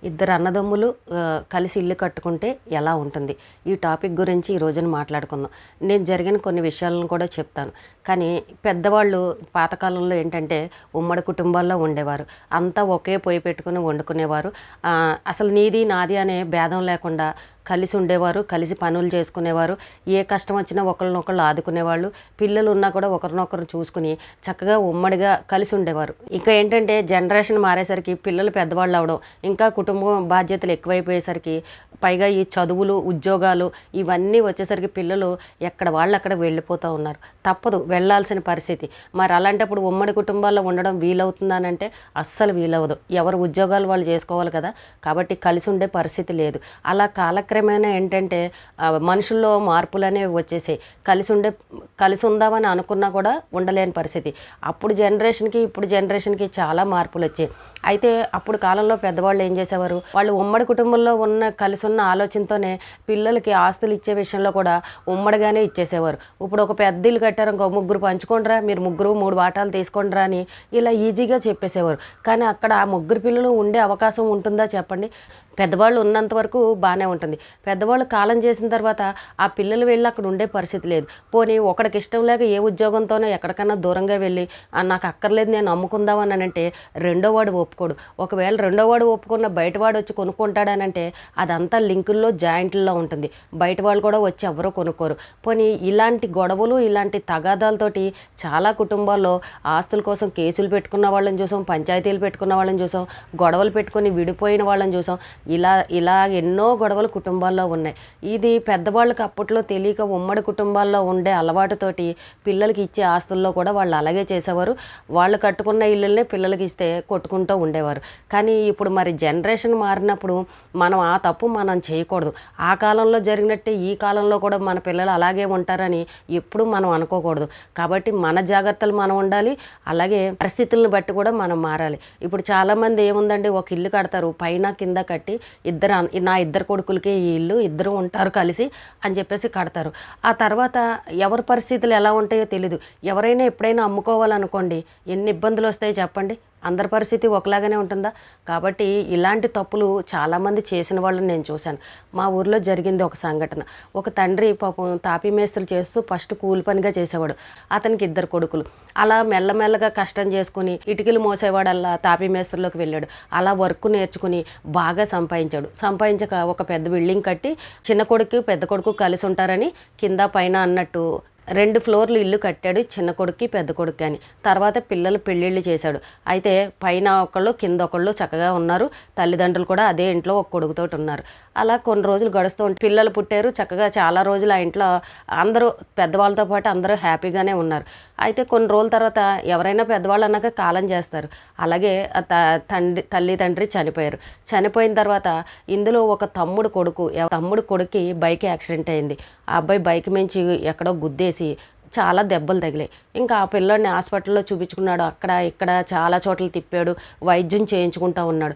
ఇద్దరు అన్నదమ్ములు కలిసి ఇల్లు కట్టుకుంటే ఎలా ఉంటుంది? ఈ టాపిక్ గురించి ఈ రోజున మాట్లాడుకుందాం. నేను జరిగిన కొన్ని విషయాలను కూడా చెప్తాను. కానీ పెద్దవాళ్ళు పాతకాలంలో ఏంటంటే ఉమ్మడి కుటుంబాల్లో ఉండేవారు. అంతా ఒకే పొయ్యి పెట్టుకుని వండుకునేవారు. అసలు నీది నాది అనే భేదం లేకుండా కలిసి ఉండేవారు, కలిసి పనులు చేసుకునేవారు. ఏ కష్టం వచ్చినా ఒకరినొకళ్ళు ఆదుకునేవాళ్ళు. పిల్లలు ఉన్నా కూడా ఒకరినొకరు చూసుకుని చక్కగా ఉమ్మడిగా కలిసి ఉండేవారు. ఇంకా ఏంటంటే జనరేషన్ మారేసరికి పిల్లలు పెద్దవాళ్ళు అవడం, ఇంకా కుటుంబం బాధ్యతలు ఎక్కువైపోయేసరికి, పైగా ఈ చదువులు, ఉద్యోగాలు ఇవన్నీ వచ్చేసరికి పిల్లలు ఎక్కడ వాళ్ళు అక్కడ వెళ్ళిపోతూ ఉన్నారు. తప్పదు, వెళ్ళాల్సిన పరిస్థితి. మరి అలాంటప్పుడు ఉమ్మడి కుటుంబాల్లో ఉండడం వీలవుతుందనంటే అస్సలు వీలవదు. ఎవరు ఉద్యోగాలు వాళ్ళు చేసుకోవాలి కదా. కాబట్టి కలిసి ఉండే పరిస్థితి లేదు. అలా కాలక్రమేణా ఏంటంటే మనుషుల్లో మార్పులు అనేవి వచ్చేసాయి. కలిసి ఉందామని అనుకున్నా కూడా ఉండలేని పరిస్థితి. అప్పుడు జనరేషన్కి ఇప్పుడు జనరేషన్కి చాలా మార్పులు వచ్చాయి. అయితే అప్పుడు కాలంలో పెద్దవాళ్ళు ఏం చేసేవారు, వాళ్ళు ఉమ్మడి కుటుంబంలో కలిసి ఉన్న ఆలోచనతోనే పిల్లలకి ఆస్తులు ఇచ్చే విషయంలో కూడా ఉమ్మడిగానే ఇచ్చేసేవారు. ఇప్పుడు ఒక పెద్ద ఇల్లు కట్టారు, ఇంకో ముగ్గురు పంచుకోండిరా, మీరు ముగ్గురు 3 వాటాలు తీసుకోండిరా అని ఇలా ఈజీగా చెప్పేసేవారు. కానీ అక్కడ ఆ ముగ్గురు పిల్లలు ఉండే అవకాశం ఉంటుందా చెప్పండి? పెద్దవాళ్ళు ఉన్నంత వరకు బాగానే ఉంటుంది. పెద్దవాళ్ళు కాలం చేసిన తర్వాత ఆ పిల్లలు వెళ్ళి అక్కడ ఉండే పరిస్థితి లేదు. పోనీ ఒకడికి ఇష్టం లేక ఏ ఉద్యోగంతోనో ఎక్కడికన్నా దూరంగా వెళ్ళి నాకు అక్కర్లేదు నేను అమ్ముకుందామని అంటే రెండో వాడు ఒప్పుకోడు. ఒకవేళ రెండో వాడు ఒప్పుకున్న బయటవాడు వచ్చి కొనుక్కుంటాడనంటే అదంతా లింకుల్లో జాయింట్లలో ఉంటుంది. బయట వాళ్ళు కూడా వచ్చి ఎవరో కొనుక్కోరు. పోనీ ఇలాంటి గొడవలు, ఇలాంటి తగాదాలతోటి చాలా కుటుంబాల్లో ఆస్తుల కోసం కేసులు పెట్టుకున్న వాళ్ళని చూసాం, పంచాయతీలు పెట్టుకున్న వాళ్ళని చూసాం, గొడవలు పెట్టుకుని విడిపోయిన వాళ్ళని చూసాం. ఇలా ఎన్నో గొడవలు కుటుంబాల్లో ఉన్నాయి. ఇది పెద్దవాళ్ళకి అప్పట్లో తెలియక ఉమ్మడి కుటుంబాల్లో ఉండే అలవాటుతోటి పిల్లలకి ఇచ్చే ఆస్తుల్లో కూడా వాళ్ళు అలాగే చేసేవారు. వాళ్ళు కట్టుకున్న ఇల్లుల్నే పిల్లలకి ఇస్తే కొట్టుకుంటూ ఉండేవారు. కానీ ఇప్పుడు మరి జనరేషన్ మారినప్పుడు మనం ఆ తప్పు మనం చేయకూడదు. ఆ కాలంలో జరిగినట్టే ఈ కాలంలో కూడా మన పిల్లలు అలాగే ఉంటారని ఎప్పుడూ మనం అనుకోకూడదు. కాబట్టి మన జాగ్రత్తలు మనం ఉండాలి. అలాగే పరిస్థితులను బట్టి కూడా మనం మారాలి. ఇప్పుడు చాలామంది ఏముందండి, ఒక ఇల్లు కడతారు, పైన కింద కట్టి నా ఇద్దరు కొడుకులకే ఈ ఇల్లు, ఇద్దరు ఉంటారు కలిసి అని చెప్పేసి కడతారు. ఆ తర్వాత ఎవరి పరిస్థితులు ఎలా ఉంటాయో తెలీదు. ఎవరైనా ఎప్పుడైనా అమ్ముకోవాలనుకోండి, ఎన్ని ఇబ్బందులు వస్తాయో చెప్పండి. అందరి పరిస్థితి ఒకలాగానే ఉంటుందా? కాబట్టి ఇలాంటి తప్పులు చాలామంది చేసిన వాళ్ళని నేను చూశాను. మా ఊర్లో జరిగింది ఒక సంఘటన. ఒక తండ్రి పాపం తాపీ మేస్త్రులు చేస్తూ ఫస్ట్ కూలి పనిగా చేసేవాడు. అతనికి 2 కొడుకులు. అలా మెల్లమెల్లగా కష్టం చేసుకుని ఇటుకలు మోసేవాడల్లా తాపీ మేస్త్రులోకి వెళ్ళాడు. అలా వర్క్ నేర్చుకుని బాగా సంపాదించక ఒక పెద్ద బిల్డింగ్ కట్టి చిన్న కొడుకు పెద్ద కొడుకు కలిసి ఉంటారని కింద పైన అన్నట్టు 2 ఫ్లోర్లు ఇల్లు కట్టాడు, చిన్న కొడుక్కి పెద్ద కొడుకు అని. తర్వాత పిల్లలు పెళ్ళిళ్ళు చేశాడు. అయితే పైన ఒకళ్ళు కింద ఒకళ్ళు చక్కగా ఉన్నారు. తల్లిదండ్రులు కూడా అదే ఇంట్లో ఒక కొడుకుతోటి ఉన్నారు. అలా కొన్ని రోజులు గడుస్తూ ఉంటే పిల్లలు పుట్టారు. చక్కగా చాలా రోజులు ఆ ఇంట్లో అందరూ పెద్దవాళ్ళతో పాటు అందరూ హ్యాపీగానే ఉన్నారు. అయితే కొన్ని రోజుల తర్వాత ఎవరైనా పెద్దవాళ్ళు అన్నాక కాలం చేస్తారు. అలాగే తల్లి తండ్రి చనిపోయారు. చనిపోయిన తర్వాత ఇందులో ఒక తమ్ముడు కొడుక్కి బైక్ యాక్సిడెంట్ అయింది. ఆ అబ్బాయి బైక్ మించి ఎక్కడో గుద్దేసి చాలా దెబ్బలు తగిలాయి. ఇంకా ఆ పిల్లోడిని హాస్పిటల్లో చూపించుకున్నాడు. అక్కడ ఇక్కడ చాలా చోట్ల తిప్పాడు, వైద్యం చేయించుకుంటూ ఉన్నాడు.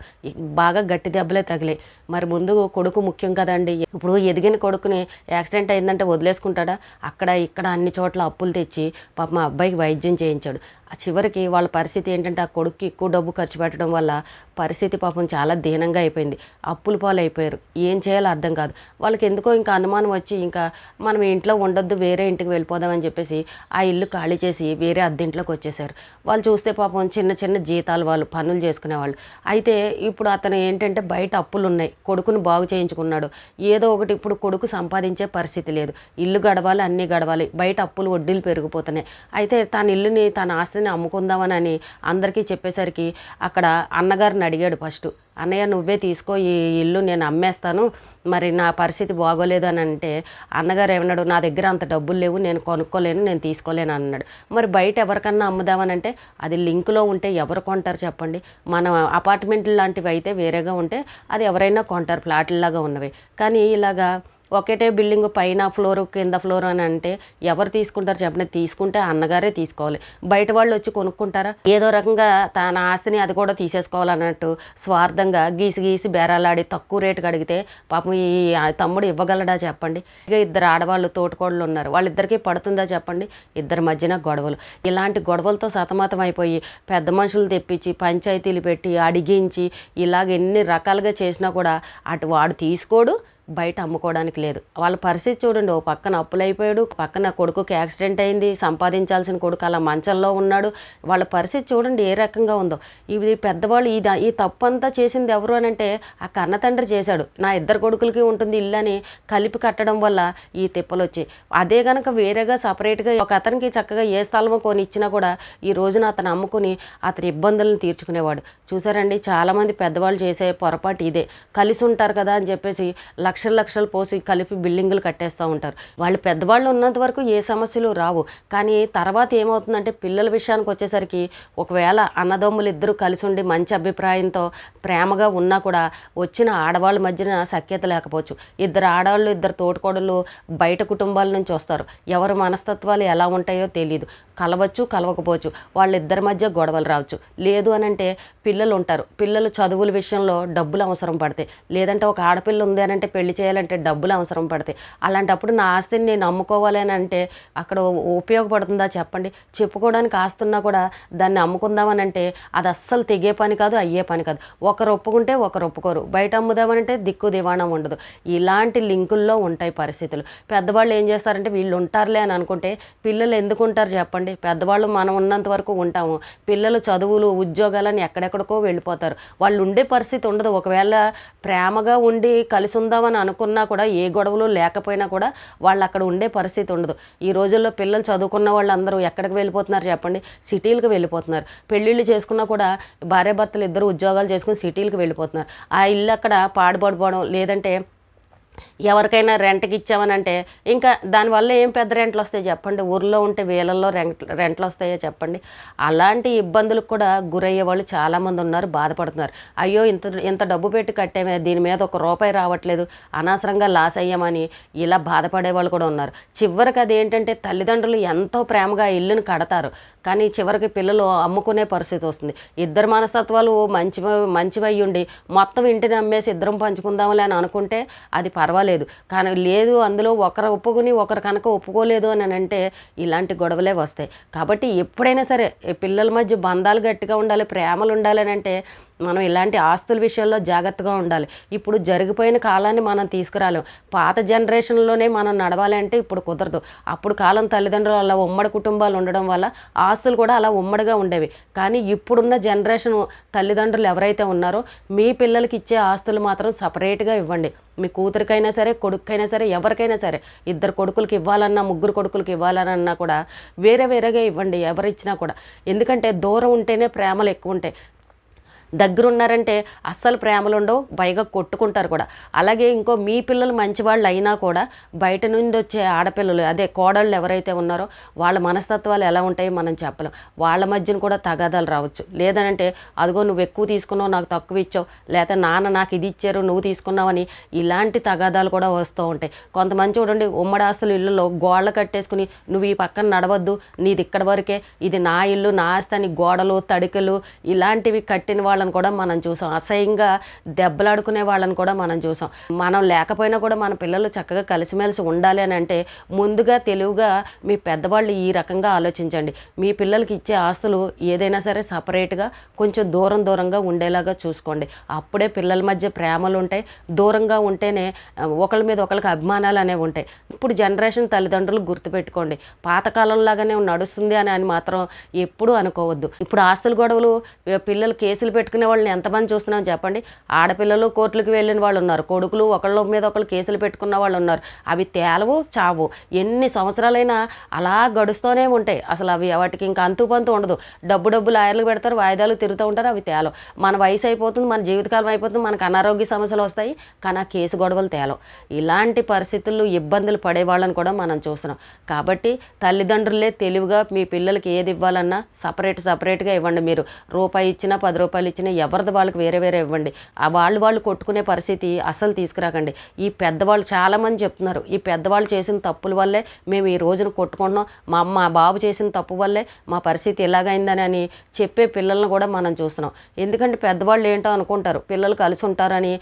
బాగా గట్టి దెబ్బలే తగిలాయి. మరి ముందు కొడుకు ముఖ్యం కదండి. ఇప్పుడు ఎదిగిన కొడుకుని యాక్సిడెంట్ అయిందంటే వదిలేసుకుంటాడా? అక్కడ ఇక్కడ అన్ని చోట్ల అప్పులు తెచ్చి పాప మా అబ్బాయికి వైద్యం చేయించాడు. ఆ చివరికి వాళ్ళ పరిస్థితి ఏంటంటే ఆ కొడుక్కి ఎక్కువ డబ్బు ఖర్చు పెట్టడం వల్ల పరిస్థితి పాపం చాలా దీనంగా అయిపోయింది. అప్పుల పాలు అయిపోయారు. ఏం చేయాలో అర్థం కాదు. వాళ్ళకి ఎందుకో ఇంకా అనుమానం వచ్చి ఇంకా మనం ఇంట్లో ఉండొద్దు, వేరే ఇంటికి వెళ్ళిపోదామని చెప్పేసి ఆ ఇల్లు ఖాళీ చేసి వేరే అద్దెంట్లోకి వచ్చేసారు. వాళ్ళు చూస్తే పాపం చిన్న చిన్న జీతాలు వాళ్ళు పనులు చేసుకునేవాళ్ళు. అయితే ఇప్పుడు అతను ఏంటంటే బయట అప్పులు ఉన్నాయి, కొడుకును బాగు చేయించుకున్నాడు. ఏదో ఒకటి ఇప్పుడు కొడుకు సంపాదించే పరిస్థితి లేదు. ఇల్లు గడవాలి, అన్నీ గడవాలి, బయట అప్పులు వడ్డీలు పెరిగిపోతున్నాయి. అయితే తన ఆస్తిని అమ్ముకుందామని అందరికీ చెప్పేసరికి అక్కడ అన్నగారిని అడిగాడు ఫస్ట్. అన్నయ్య నువ్వే తీసుకో, ఈ ఇల్లు నేను అమ్మేస్తాను, మరి నా పరిస్థితి బాగోలేదు అని అంటే అన్నగారు ఏమన్నాడు, నా దగ్గర అంత డబ్బులు లేవు, నేను కొనుక్కోలేను, నేను తీసుకోలేను అన్నాడు. మరి బయట ఎవరికన్నా అమ్ముదామనంటే అది లింకులో ఉంటే ఎవరు కొంటారు చెప్పండి? మన అపార్ట్మెంట్లు లాంటివి అయితే వేరేగా ఉంటే అది ఎవరైనా కొంటారు, ఫ్లాట్లలాగా ఉన్నవి. కానీ ఇలాగా ఒకటే బిల్డింగ్ పైన ఫ్లోర్ కింద ఫ్లోర్ అని అంటే ఎవరు తీసుకుంటారు చెప్పండి? తీసుకుంటే అన్నగారే తీసుకోవాలి. బయట వాళ్ళు వచ్చి కొనుక్కుంటారా? ఏదో రకంగా తన ఆస్తిని అది కూడా తీసేసుకోవాలన్నట్టు స్వార్థంగా గీసి గీసి బేరాలాడి తక్కువ రేటుకి అడిగితే పాపం ఈ తమ్ముడు ఇవ్వగలడా చెప్పండి? ఇక ఇద్దరు ఆడవాళ్ళు తోటికోడళ్ళు ఉన్నారు, వాళ్ళిద్దరికీ పడుతుందా చెప్పండి? ఇద్దరి మధ్యన గొడవలు. ఇలాంటి గొడవలతో సతమతం అయిపోయి పెద్ద మనుషులు తెప్పించి పంచాయతీలు పెట్టి అడిగించి ఇలాగ ఎన్ని రకాలుగా చేసినా కూడా అటు వాడు తీసుకోడు, బయట అమ్ముకోవడానికి లేదు. వాళ్ళ పరిస్థితి చూడండి, ఓ పక్కన అప్పులైపోయాడు, పక్కన కొడుకుకి యాక్సిడెంట్ అయింది, సంపాదించాల్సిన కొడుకు అలా మంచంలో ఉన్నాడు. వాళ్ళ పరిస్థితి చూడండి ఏ రకంగా ఉందో. ఇది పెద్దవాళ్ళు ఈ తప్పు అంతా చేసింది ఎవరు అని అంటే ఆ కన్న తండ్రి చేశాడు. నా ఇద్దరు కొడుకులకి ఉంటుంది ఇల్లు అని కలిపి కట్టడం వల్ల ఈ తిప్పలు వచ్చాయి. అదే కనుక వేరేగా సపరేట్గా ఒక అతనికి చక్కగా ఏ స్థలమో కొని ఇచ్చినా కూడా ఈ రోజున అతను అమ్ముకుని అతని ఇబ్బందులను తీర్చుకునేవాడు. చూసారండి, చాలామంది పెద్దవాళ్ళు చేసే పొరపాటు ఇదే. కలిసి ఉంటారు కదా అని చెప్పేసి లక్షలు పోసి కలిపి బిల్డింగులు కట్టేస్తూ ఉంటారు. వాళ్ళు పెద్దవాళ్ళు ఉన్నంత వరకు ఏ సమస్యలు రావు. కానీ తర్వాత ఏమవుతుందంటే పిల్లల విషయానికి వచ్చేసరికి ఒకవేళ అన్నదమ్ములు ఇద్దరు కలిసి ఉండి మంచి అభిప్రాయంతో ప్రేమగా ఉన్నా కూడా వచ్చిన ఆడవాళ్ళ మధ్యన సఖ్యత లేకపోవచ్చు. ఇద్దరు ఆడవాళ్ళు ఇద్దరు తోటికోడళ్ళు బయట కుటుంబాల నుంచి వస్తారు. ఎవరి మనస్తత్వాలు ఎలా ఉంటాయో తెలియదు. కలవచ్చు కలవకపోవచ్చు, వాళ్ళిద్దరి మధ్య గొడవలు రావచ్చు. లేదు అని అంటే పిల్లలు ఉంటారు, పిల్లలు చదువుల విషయంలో డబ్బులు అవసరం పడతాయి. లేదంటే ఒక ఆడపిల్ల ఉంది అని అంటే పెళ్లి చేయాలంటే డబ్బులు అవసరం పడతాయి. అలాంటప్పుడు నా ఆస్తిని నేను అమ్ముకోవాలి అని అంటే అక్కడ ఉపయోగపడుతుందా చెప్పండి? చెప్పుకోవడానికి ఆస్తున్నా కూడా దాన్ని అమ్ముకుందామని అంటే అది అస్సలు తెగే పని కాదు, అయ్యే పని కాదు. ఒకరు ఒప్పుకుంటే ఒకరు ఒప్పుకోరు. బయట అమ్ముదామనంటే దిక్కు దివాణం ఉండదు. ఇలాంటి లింకుల్లో ఉంటాయి పరిస్థితులు. పెద్దవాళ్ళు ఏం చేస్తారంటే వీళ్ళు ఉంటారులే అని అనుకుంటే పిల్లలు ఎందుకు ఉంటారు చెప్పండి? పెద్దవాళ్ళు మనం ఉన్నంత వరకు ఉంటాము. పిల్లలు చదువులు ఉద్యోగాలని ఎక్కడెక్కడికో వెళ్ళిపోతారు. వాళ్ళు ఉండే పరిస్థితి ఉండదు. ఒకవేళ ప్రేమగా ఉండి కలిసి ఉందామని అనుకున్నా కూడా ఏ గొడవలు లేకపోయినా కూడా వాళ్ళు అక్కడ ఉండే పరిస్థితి ఉండదు. ఈ రోజుల్లో పిల్లలు చదువుకున్న వాళ్ళందరూ ఎక్కడికి వెళ్ళిపోతున్నారు చెప్పండి? సిటీలకు వెళ్ళిపోతున్నారు. పెళ్ళిళ్ళు చేసుకున్నా కూడా భార్యాభర్తలు ఇద్దరు ఉద్యోగాలు చేసుకుని సిటీలకు వెళ్ళిపోతున్నారు. ఆ ఇల్లు అక్కడ పాడుపడిపోవడం, లేదంటే ఎవరికైనా రెంట్కి ఇచ్చామనంటే ఇంకా దానివల్ల ఏం పెద్ద రెంట్లు వస్తాయి చెప్పండి? ఊర్లో ఉంటే వేలల్లో రెంట్లు వస్తాయో చెప్పండి? అలాంటి ఇబ్బందులకు కూడా గురయ్యే వాళ్ళు చాలామంది ఉన్నారు, బాధపడుతున్నారు. అయ్యో ఇంత డబ్బు పెట్టి కట్టేమే, దీని మీద ఒక రూపాయి రావట్లేదు, అనవసరంగా లాస్ అయ్యామని ఇలా బాధపడే వాళ్ళు కూడా ఉన్నారు. చివరికి అదేంటంటే తల్లిదండ్రులు ఎంతో ప్రేమగా ఇల్లుని కడతారు, కానీ చివరికి పిల్లలు అమ్ముకునే పరిస్థితి వస్తుంది. ఇద్దరు మనస్తత్వాలు మంచివై ఉండి మొత్తం ఇంటిని అమ్మేసి ఇద్దరం పంచుకుందాంలే అని అనుకుంటే అది పర్వాలేదు. కానీ లేదు, అందులో ఒకరు ఒప్పుకుని ఒకరు కనుక ఒప్పుకోలేదు అని అంటే ఇలాంటి గొడవలే వస్తాయి. కాబట్టి ఎప్పుడైనా సరే పిల్లల మధ్య బంధాలు గట్టిగా ఉండాలి, ప్రేమలు ఉండాలి అని అంటే మనం ఇలాంటి ఆస్తుల విషయంలో జాగ్రత్తగా ఉండాలి. ఇప్పుడు జరిగిపోయిన కాలాన్ని మనం తీసుకురాలేం. పాత జనరేషన్లోనే మనం నడవాలి అంటే ఇప్పుడు కుదరదు. అప్పుడు కాలం తల్లిదండ్రులు అలా ఉమ్మడి కుటుంబాలు ఉండడం వల్ల ఆస్తులు కూడా అలా ఉమ్మడిగా ఉండేవి. కానీ ఇప్పుడున్న జనరేషన్ తల్లిదండ్రులు ఎవరైతే ఉన్నారో మీ పిల్లలకి ఇచ్చే ఆస్తులు మాత్రం సపరేట్గా ఇవ్వండి. మీ కూతురికైనా సరే, కొడుకైనా సరే, ఎవరికైనా సరే, ఇద్దరు కొడుకులకి ఇవ్వాలన్నా, ముగ్గురు కొడుకులకి ఇవ్వాలన్నా కూడా వేరే వేరేగా ఇవ్వండి ఎవరిచ్చినా కూడా. ఎందుకంటే దూరం ఉంటేనే ప్రేమలు ఎక్కువ ఉంటాయి. దగ్గరున్నారంటే అస్సలు ప్రేమలు ఉండవు, పైగా కొట్టుకుంటారు కూడా. అలాగే ఇంకో మీ పిల్లలు మంచివాళ్ళు అయినా కూడా బయట నుండి వచ్చే ఆడపిల్లలు, అదే కోడళ్ళు ఎవరైతే ఉన్నారో వాళ్ళ మనస్తత్వాలు ఎలా ఉంటాయో మనం చెప్పలేం. వాళ్ళ మధ్యన కూడా తగాదాలు రావచ్చు. లేదనంటే అదిగో నువ్వు ఎక్కువ తీసుకున్నావు, నాకు తక్కువ ఇచ్చావు, లేకపోతే నాన్న నాకు ఇది ఇచ్చారు నువ్వు తీసుకున్నావని ఇలాంటి తగాదాలు కూడా వస్తూ ఉంటాయి. కొంతమంది చూడండి ఉమ్మడి ఆస్తులు ఇళ్ళలో గోడలు కట్టేసుకుని నువ్వు ఈ పక్కన నడవద్దు, నీది ఇక్కడ వరకే, ఇది నా ఇల్లు నా ఆస్తి అని గోడలు తడికలు ఇలాంటివి కట్టిన వాళ్ళని కూడా మనం చూసాం. అసహ్యంగా దెబ్బలాడుకునే వాళ్ళని కూడా మనం చూసాం. మనం లేకపోయినా కూడా మన పిల్లలు చక్కగా కలిసిమెలిసి ఉండాలి అని అంటే ముందుగా తెలివిగా మీ పెద్దవాళ్ళు ఈ రకంగా ఆలోచించండి. మీ పిల్లలకి ఇచ్చే ఆస్తులు ఏదైనా సరే సపరేట్గా కొంచెం దూరంగా ఉండేలాగా చూసుకోండి. అప్పుడే పిల్లల మధ్య ప్రేమలు ఉంటాయి. దూరంగా ఉంటేనే ఒకళ్ళ మీద ఒకళ్ళకి అభిమానాలు అనేవి ఉంటాయి. ఇప్పుడు జనరేషన్ తల్లిదండ్రులు గుర్తుపెట్టుకోండి, పాతకాలంలాగానే నడుస్తుంది అని మాత్రం ఎప్పుడూ అనుకోవద్దు. ఇప్పుడు ఆస్తుల గొడవలు పిల్లలు కేసులు పెట్టుకునే వాళ్ళని ఎంతమంది చూస్తున్నాం చెప్పండి? ఆడపిల్లలు కోర్టులకు వెళ్ళిన వాళ్ళు ఉన్నారు, కొడుకులు ఒకళ్ళ మీద ఒకళ్ళు కేసులు పెట్టుకున్న వాళ్ళు ఉన్నారు. అవి తేలవు చావు. ఎన్ని సంవత్సరాలైనా అలా గడుస్తూనే ఉంటాయి. అసలు అవి వాటికి ఇంకా అంతుపంతు ఉండదు. డబ్బు లాయర్లు పెడతారు, వాయిదాలు తిరుగుతూ ఉంటారు, అవి తేలవు. మన వయసు అయిపోతుంది, మన జీవితకాలం అయిపోతుంది, మనకు అనారోగ్య సమస్యలు వస్తాయి, కానీ ఆ కేసు గొడవలు తేలవు. ఇలాంటి పరిస్థితుల్లో ఇబ్బందులు పడే వాళ్ళని కూడా మనం చూస్తున్నాం. కాబట్టి తల్లిదండ్రులే తెలివిగా మీ పిల్లలకి ఏది ఇవ్వాలన్నా సపరేట్గా ఇవ్వండి. మీరు రూపాయి ఇచ్చినా 10 రూపాయలు ఇచ్చినా ఇచ్చినా ఎవరిది వాళ్ళకి వేరే వేరే ఇవ్వండి. ఆ వాళ్ళు కొట్టుకునే పరిస్థితి అస్సలు తీసుకురాకండి. ఈ పెద్దవాళ్ళు చాలామంది చెప్తున్నారు, ఈ పెద్దవాళ్ళు చేసిన తప్పుల వల్లే మేము ఈ రోజున కొట్టుకుంటున్నాం, మా బాబు చేసిన తప్పు వల్లే మా పరిస్థితి ఎలాగైందని అని చెప్పే పిల్లల్ని కూడా మనం చూస్తున్నాం. ఎందుకంటే పెద్దవాళ్ళు ఏంటో అనుకుంటారు, పిల్లలు కలిసి ఉంటారని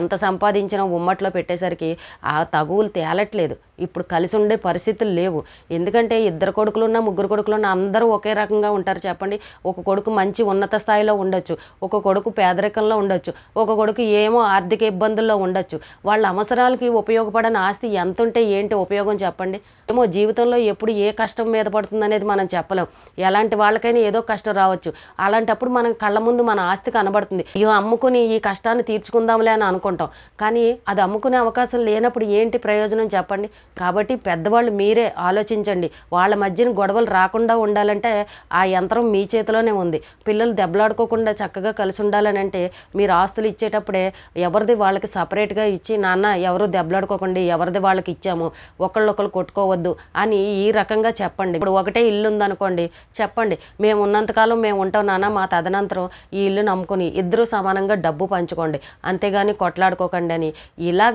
ఎంత సంపాదించినా ఉమ్మట్లో పెట్టేసరికి ఆ తగువులు తేలట్లేదు. ఇప్పుడు కలిసి ఉండే పరిస్థితులు లేవు. ఎందుకంటే ఇద్దరు కొడుకులున్నా ముగ్గురు కొడుకులున్నా అందరూ ఒకే రకంగా ఉంటారు చెప్పండి. ఒక కొడుకు మంచి ఉన్నత స్థాయిలో ఉండొచ్చు, ఒక కొడుకు పేదరికంలో ఉండొచ్చు, ఒక కొడుకు ఏమో ఆర్థిక ఇబ్బందుల్లో ఉండొచ్చు. వాళ్ళ అవసరాలకి ఉపయోగపడని ఆస్తి ఎంత ఉంటే ఏంటి ఉపయోగం చెప్పండి. ఏమో జీవితంలో ఎప్పుడు ఏ కష్టం మీద పడుతుంది అనేది మనం చెప్పలేం. ఎలాంటి వాళ్ళకైనా ఏదో కష్టం రావచ్చు. అలాంటప్పుడు మనం కళ్ళ ముందు మన ఆస్తి కనబడుతుంది, ఇవి అమ్ముకుని ఈ కష్టాన్ని తీర్చుకుందాంలే అని అనుకుంటాం. కానీ అది అమ్ముకునే అవకాశం లేనప్పుడు ఏంటి ప్రయోజనం చెప్పండి. కాబట్టి పెద్దవాళ్ళు మీరే ఆలోచించండి. వాళ్ళ మధ్యన గొడవలు రాకుండా ఉండాలంటే ఆ యంత్రం మీ చేతిలోనే ఉంది. పిల్లలు దెబ్బలాడుకోకుండా చక్కగా కలిసి ఉండాలని అంటే మీరు ఆస్తులు ఇచ్చేటప్పుడే ఎవరిది వాళ్ళకి సపరేట్గా ఇచ్చి, నాన్న ఎవరు దెబ్బలాడుకోకండి, ఎవరిది వాళ్ళకి ఇచ్చాము, ఒకళ్ళొకళ్ళు కొట్టుకోవద్దు అని ఈ రకంగా చెప్పండి. ఇప్పుడు ఒకటే ఇల్లు ఉందనుకోండి, చెప్పండి మేము ఉన్నంతకాలం మేము ఉంటాం నాన్న, మా తదనంతరం ఈ ఇల్లు నమ్ముకుని ఇద్దరూ సమానంగా డబ్బు పంచుకోండి, అంతేగాని కొట్లాడుకోకండి అని ఇలాగ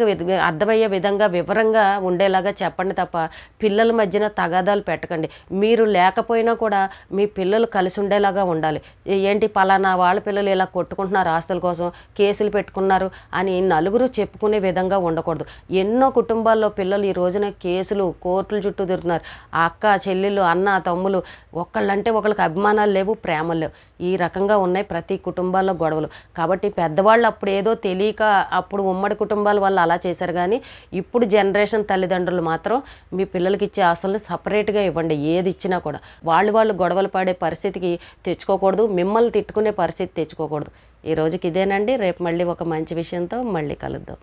అర్థమయ్యే విధంగా వివరంగా ఉండేలాగా చెప్పండి తప్ప పిల్లల మధ్యన తగాదాలు పెట్టకండి. మీరు లేకపోయినా కూడా మీ పిల్లలు కలిసి ఉండేలాగా ఉండాలి. ఏంటి పలానా వాళ్ళ పిల్లలు ఇలా కొట్టుకుంటున్నారు ఆస్తుల కోసం, కేసులు పెట్టుకున్నారు అని నలుగురు చెప్పుకునే విధంగా ఉండకూడదు. ఎన్నో కుటుంబాల్లో పిల్లలు ఈ రోజున కేసులు కోర్టుల చుట్టూ తిరుగుతున్నారు. ఆ అక్క చెల్లెళ్ళు అన్న తమ్ములు ఒకళ్ళంటే ఒకళ్ళకి అభిమానాలు లేవు, ప్రేమలు లేవు. ఈ రకంగా ఉన్నాయి ప్రతి కుటుంబాల్లో గొడవలు. కాబట్టి పెద్దవాళ్ళు అప్పుడు ఏదో తెలియక అప్పుడు ఉమ్మడి కుటుంబాల వల్ల అలా చేశారు. కానీ ఇప్పుడు జనరేషన్ తల్లిదండ్రులు మాత్రం మీ పిల్లలకి ఇచ్చే ఆస్తులను సపరేట్గా ఇవ్వండి. ఏది ఇచ్చినా కూడా వాళ్ళు గొడవలు పడే పరిస్థితికి తెచ్చుకోకూడదు, మిమ్మల్ని తిట్టుకునే పరిస్థితి తెచ్చుకోకూడదు. ఈ రోజుకి ఇదేనండి. రేపు మళ్ళీ ఒక మంచి విషయంతో మళ్ళీ కలుద్దాం.